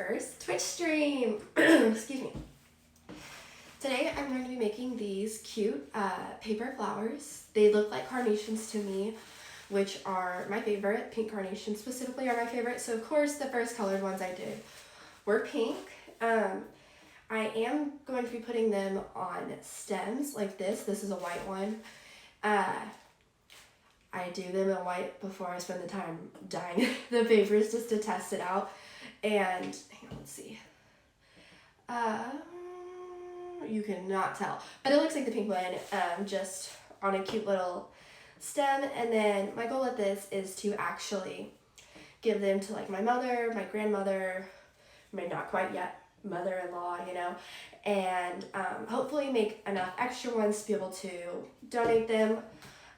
first Twitch stream. Excuse me. Today I'm going to be making these cute paper flowers. They look like carnations to me, which are my favorite. Pink carnations specifically are my favorite. So of course the first colored ones I did were pink. I am going to be putting them on stems like this. This is a white one. I do them in white before I spend the time dyeing the papers just to test it out. And hang on, let's see. You cannot tell, but it looks like the pink one, just on a cute little stem. And then my goal with this is to actually give them to like my mother, my grandmother, not quite yet, mother-in-law, you know, and hopefully make enough extra ones to be able to donate them,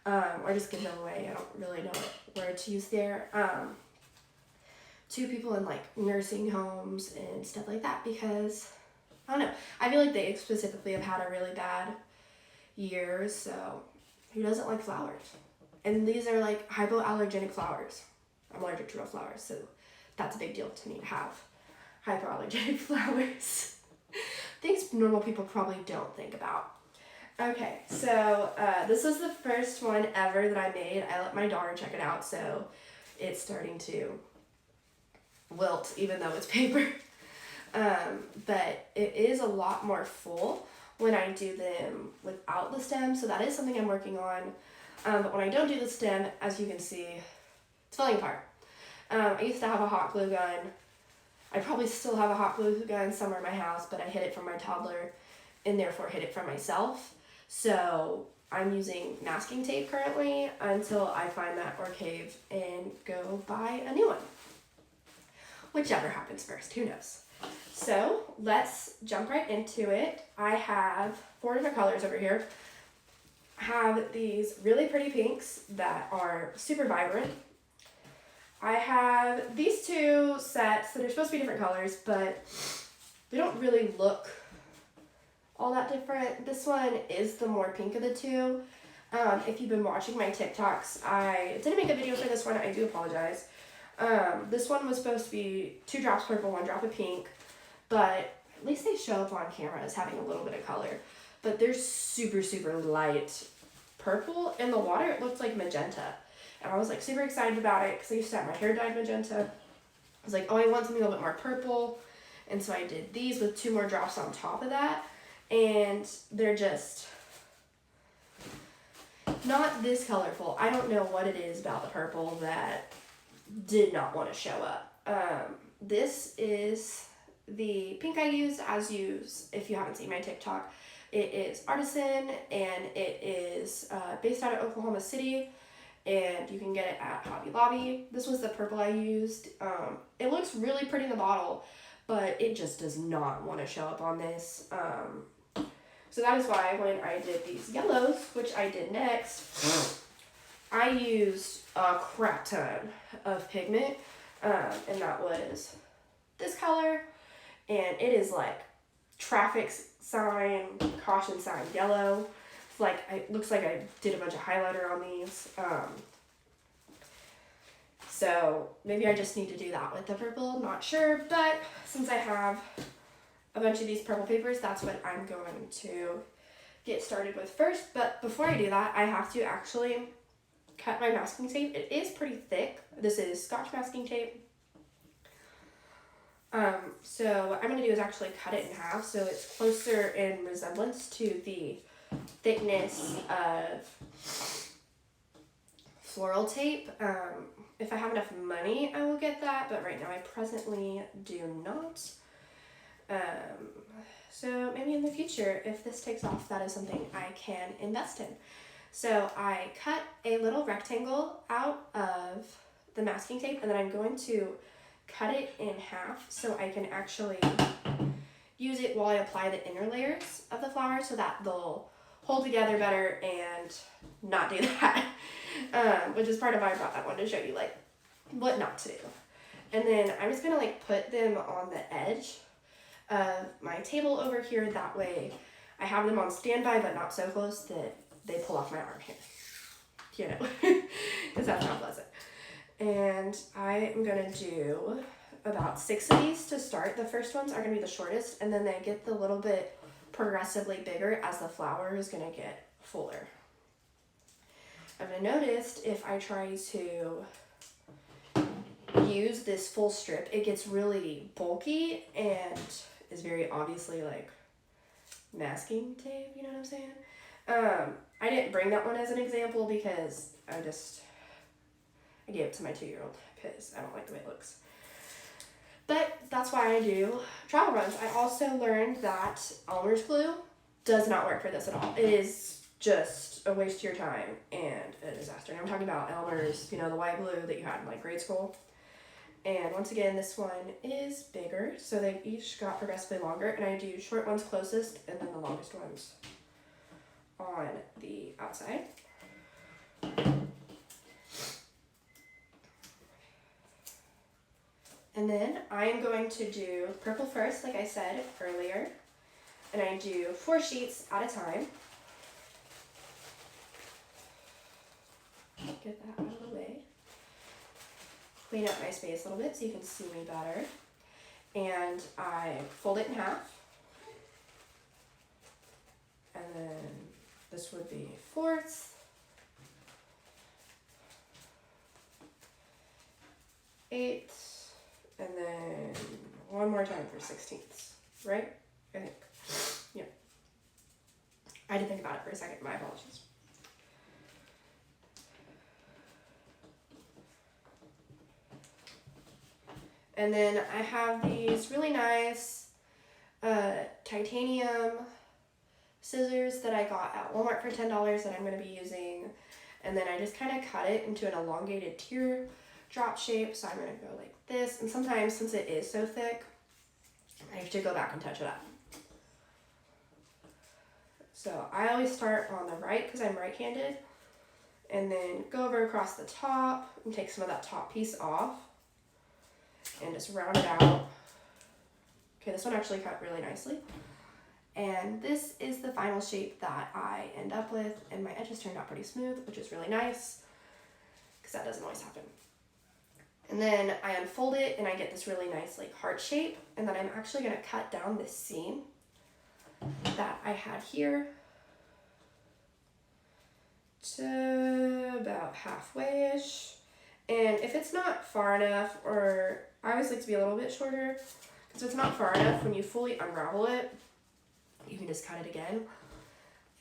or just give them away. I don't really know what word to use there. To people in like nursing homes and stuff like that, because I don't know, I feel like they specifically have had a really bad year, so who doesn't like flowers? And these are like hypoallergenic flowers. I'm allergic to real flowers, so that's a big deal to me to have hypoallergenic flowers. Things normal people probably don't think about. Okay, so this was the first one ever that I made. I let my daughter check it out, so it's starting to wilt even though it's paper. But it is a lot more full when I do them without the stem, so that is something I'm working on. But when I don't do the stem, as you can see, it's falling apart. I used to have a hot glue gun. I probably still have a hot glue gun somewhere in my house, but I hid it from my toddler and therefore hid it from myself. So I'm using masking tape currently until I find that or cave and go buy a new one. Whichever happens first, who knows? So let's jump right into it. I have 4 different colors over here. I have these really pretty pinks that are super vibrant. I have these 2 sets that are supposed to be different colors, but they don't really look all that different. This one is the more pink of the 2. If you've been watching my TikToks, I didn't make a video for this one. I do apologize. This one was supposed to be 2 drops purple, 1 drop of pink, but at least they show up on camera as having a little bit of color. But they're super, super light purple. In the water, it looked like magenta. And I was like super excited about it because I used to have my hair dyed magenta. I was like, oh, I want something a little bit more purple. And so I did these with 2 more drops on top of that. And they're just not this colorful. I don't know what it is about the purple that did not want to show up. This is the pink I used, if you haven't seen my TikTok. It is Artisan, and it is based out of Oklahoma City, and you can get it at Hobby Lobby. This was the purple I used. It looks really pretty in the bottle, but it just does not want to show up on this. So that is why when I did these yellows, which I did next, I used a crap ton of pigment, and that was this color, and it is like traffic sign, caution sign yellow. It's like, it looks like I did a bunch of highlighter on these. So maybe I just need to do that with the purple, not sure, but since I have a bunch of these purple papers, that's what I'm going to get started with first. But before I do that, I have to actually cut my masking tape. It is pretty thick. This is Scotch masking tape. So what I'm going to do is actually cut it in half so it's closer in resemblance to the thickness of floral tape. If I have enough money, I will get that, but right now I presently do not. So maybe in the future, if this takes off, that is something I can invest in. So I cut a little rectangle out of the masking tape, and then I'm going to cut it in half so I can actually use it while I apply the inner layers of the flower so that they'll hold together better and not do that. Which is part of why I brought that one, to show you like what not to do. And then I'm just gonna like put them on the edge of my table over here. That way I have them on standby, but not so close that they pull off my arm here, you know, because that's not pleasant. And I am gonna do about 6 of these to start. The first ones are going to be the shortest, and then they get the little bit progressively bigger as the flower is going to get fuller. I've noticed if I try to use this full strip, it gets really bulky and is very obviously like masking tape, you know what I'm saying? I didn't bring that one as an example because I gave it to my 2-year-old because I don't like the way it looks. But that's why I do travel runs. I also learned that Elmer's glue does not work for this at all. It is just a waste of your time and a disaster. And I'm talking about Elmer's, the white glue that you had in like grade school. And once again, this one is bigger, so they each got progressively longer, and I do short ones closest and then the longest ones on the outside. And then I'm going to do purple first, like I said earlier, and I do 4 sheets at a time. Get that out of the way. Clean up my space a little bit so you can see me better. And I fold it in half. And then this would be 4ths. Eighths. And then one more time for 16ths. Right? I think. Yeah. I had to think about it for a second. My apologies. And then I have these really nice titanium scissors that I got at Walmart for $10 that I'm going to be using. And then I just kind of cut it into an elongated teardrop shape. So I'm going to go like this. And sometimes, since it is so thick, I have to go back and touch it up. So I always start on the right because I'm right-handed. And then go over across the top and take some of that top piece off. And just round it out. Okay, this one actually cut really nicely. And this is the final shape that I end up with. And my edges turned out pretty smooth, which is really nice, because that doesn't always happen. And then I unfold it and I get this really nice like heart shape. And then I'm actually going to cut down this seam that I had here to about halfway-ish. And if it's not far enough, or I always like to be a little bit shorter, because if it's not far enough, when you fully unravel it, you can just cut it again.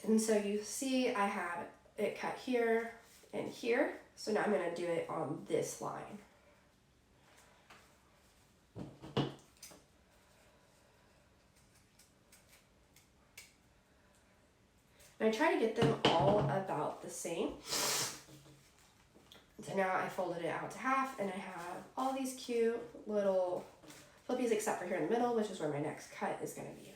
And so you see I have it cut here and here. So now I'm going to do it on this line. And I try to get them all about the same. So now I folded it out to half, and I have all these cute little flippies except for here in the middle, which is where my next cut is going to be.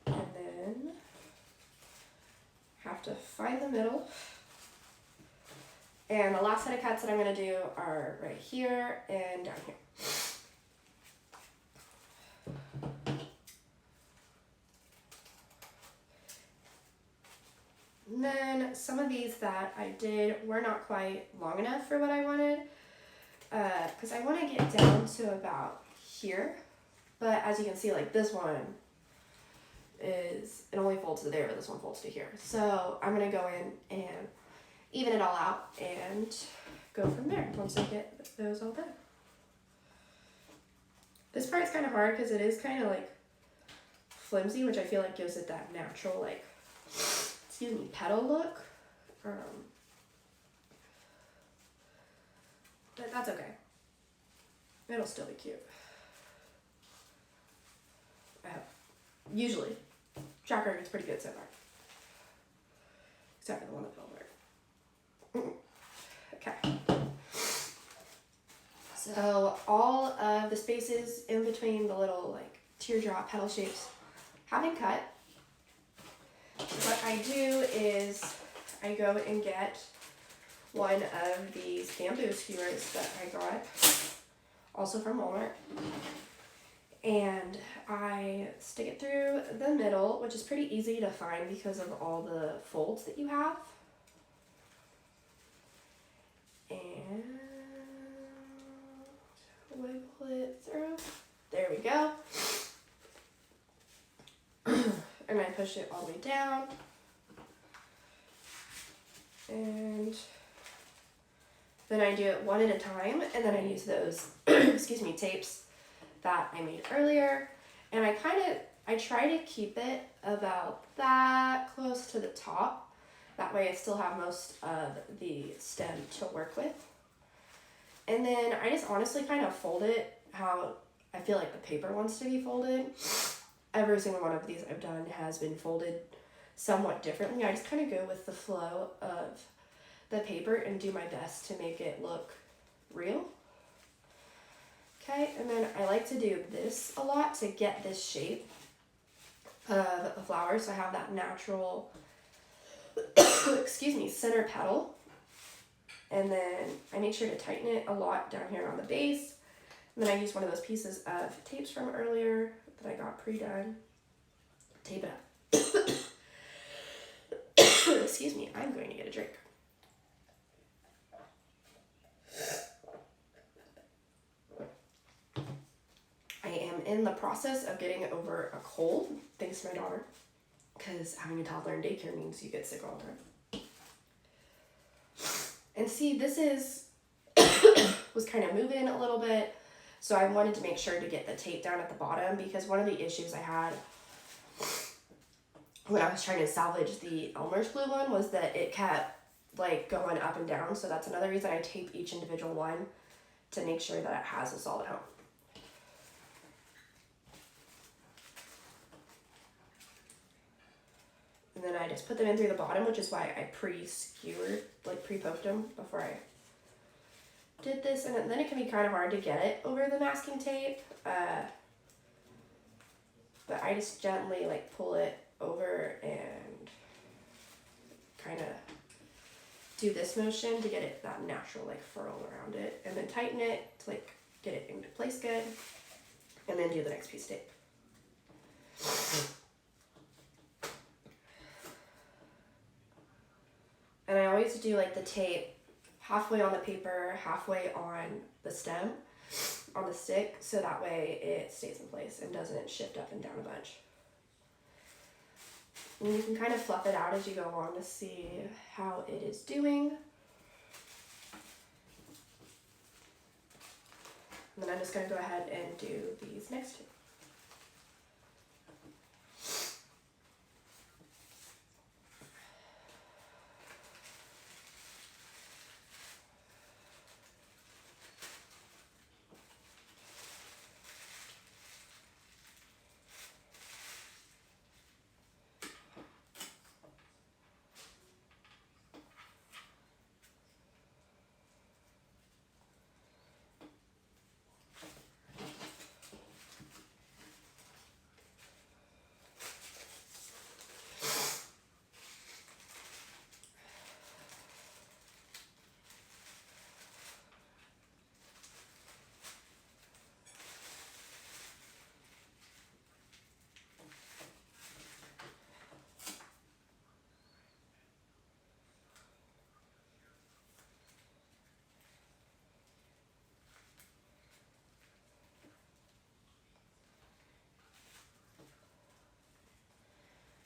And then have to find the middle. And the last set of cuts that I'm going to do are right here and down here. And then some of these that I did were not quite long enough for what I wanted, because I want to get down to about here. But as you can see, like this one it only folds to there, but this one folds to here. So I'm going to go in and even it all out and go from there once I get those all done. This part's kind of hard because it is kind of like flimsy, which I feel like gives it that natural like, excuse me, petal look. But that's okay. It'll still be cute. Usually, track record's pretty good so far. Except for the one that fell apart. Okay. So all of the spaces in between the little like teardrop petal shapes have been cut. What I do is I go and get one of these bamboo skewers that I got also from Walmart. and I stick it through the middle, which is pretty easy to find because of all the folds that you have. And wiggle it through. There we go. And I push it all the way down. And then I do it one at a time, and then I use those, excuse me, tapes that I made earlier. And I try to keep it about that close to the top. That way I still have most of the stem to work with. And then I just honestly kind of fold it how I feel like the paper wants to be folded. Every single one of these I've done has been folded somewhat differently. I just kind of go with the flow of the paper and do my best to make it look real. Okay, and then I like to do this a lot to get this shape of the flower, so I have that natural, excuse me, center petal. And then I make sure to tighten it a lot down here on the base. And then I use one of those pieces of tapes from earlier that I got pre-done. Tape it up. Excuse me, I'm going to get a drink. I am in the process of getting over a cold, thanks to my daughter, because having a toddler in daycare means you get sick all the time. And see, this was kind of moving a little bit, so I wanted to make sure to get the tape down at the bottom, because one of the issues I had when I was trying to salvage the Elmer's glue one was that it kept like going up and down, so that's another reason I tape each individual one to make sure that it has a solid home. And then I just put them in through the bottom, which is why I pre-skewered, like pre-poked them before I did this. And then it can be kind of hard to get it over the masking tape. But I just gently like pull it over and kind of do this motion to get it that natural like furl around it. And then tighten it to like get it into place good. And then do the next piece of tape. And I always do like the tape halfway on the paper, halfway on the stem, on the stick, so that way it stays in place and doesn't shift up and down a bunch. And you can kind of fluff it out as you go along to see how it is doing. And then I'm just going to go ahead and do these next two.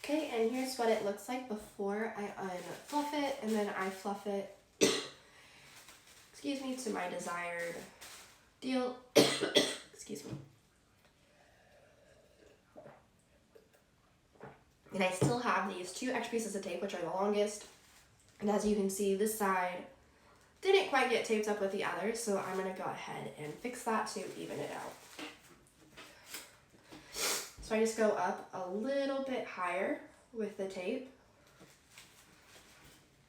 Okay, and here's what it looks like before I unfluff it, and then I fluff it, excuse me, to my desired deal. Excuse me. And I still have these two extra pieces of tape, which are the longest. And as you can see, this side didn't quite get taped up with the other, so I'm going to go ahead and fix that to even it out. So I just go up a little bit higher with the tape,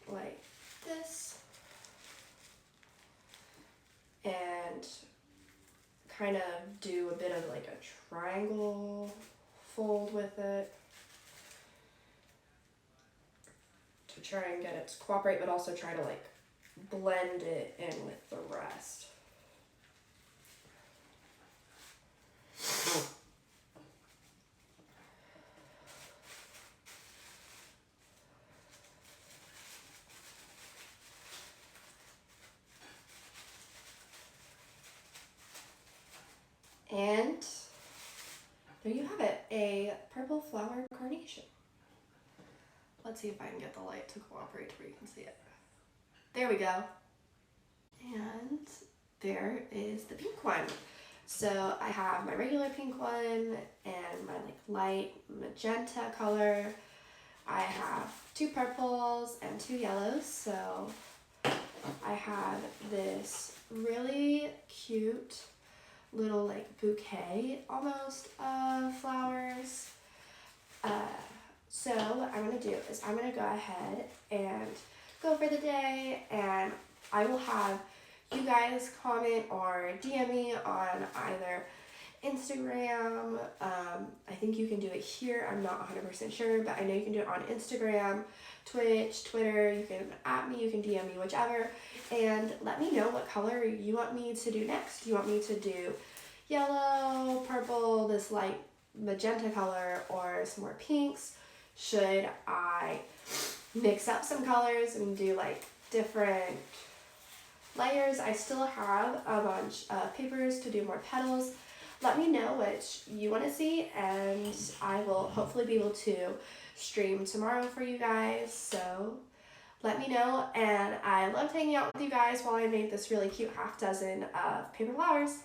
like this, and kind of do a bit of like a triangle fold with it to try and get it to cooperate, but also try to like blend it in with the rest. flower carnation. Let's see if I can get the light to cooperate where you can see it. There we go. And there is the pink one. So I have my regular pink one and my like light magenta color. I have 2 purples and 2 yellows. So I have this really cute little like bouquet almost of flowers. So what I'm going to do is I'm going to go ahead and go for the day, and I will have you guys comment or DM me on either Instagram. I think you can do it here. I'm not 100% sure, but I know you can do it on Instagram, Twitch, Twitter. You can at me, you can DM me, whichever. And let me know what color you want me to do next. Do you want me to do yellow, purple, this light magenta color, or some more pinks? Should I mix up some colors and do like different layers? I still have a bunch of papers to do more petals. Let me know which you want to see, and I will hopefully be able to stream tomorrow for you guys. So let me know, and I loved hanging out with you guys while I made this really cute half dozen of paper flowers.